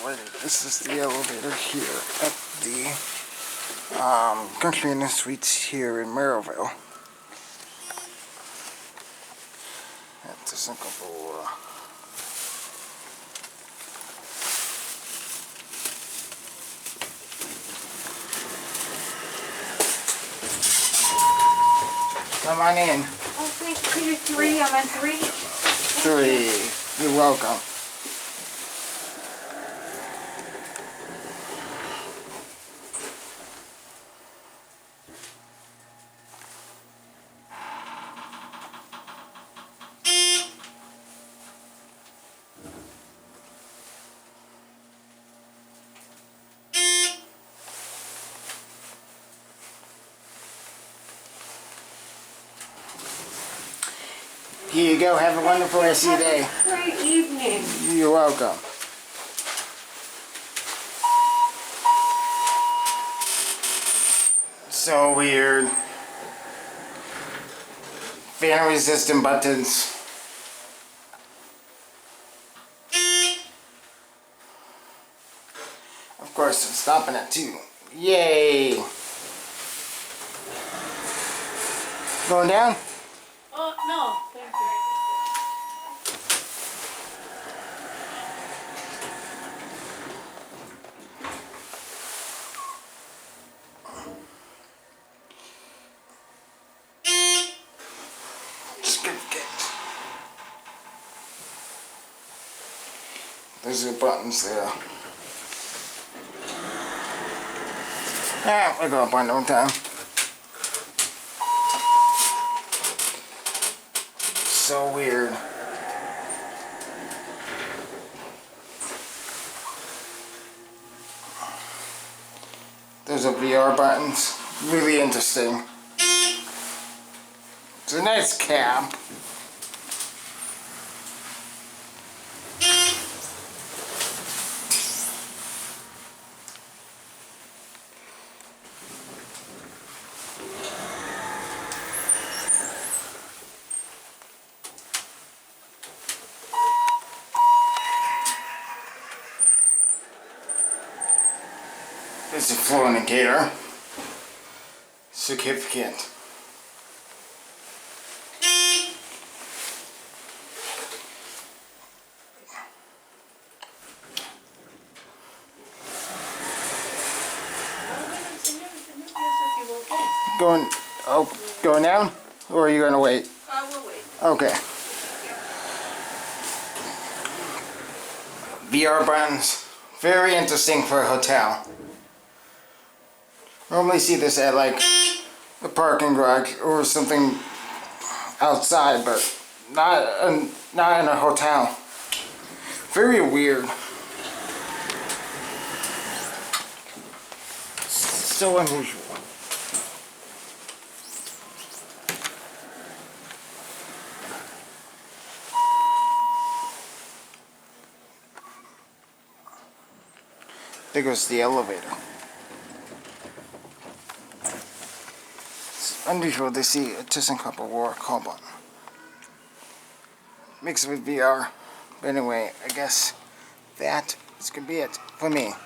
Alrighty, this is the elevator here at the Country Inn Suites here in Merrillville. At ThyssenKrupp Aurora. Come on in. Oh, thank you. 3. I'm on 3. 3. You're welcome. Here you go. Have a wonderful rest of your day. Great evening. You're welcome. So weird. Fan resistant buttons. Of course, I'm stopping at 2. Yay! Going down? Oh, no. Thank you. There's the buttons there. Ah, we'll go up one more time. So weird. There's a VR buttons. Really interesting. It's a nice cab. There's a flow indicator. Significant. Going down? Or are you gonna wait? We'll wait. Okay. VR buttons. Very interesting for a hotel. Normally see this at like a parking garage or something outside, but not in a hotel. Very weird. So unusual. There goes the elevator. It's unusual to see a ThyssenKrupp Aurora call button. Mixed with VR. But anyway, I guess that is going to be it for me.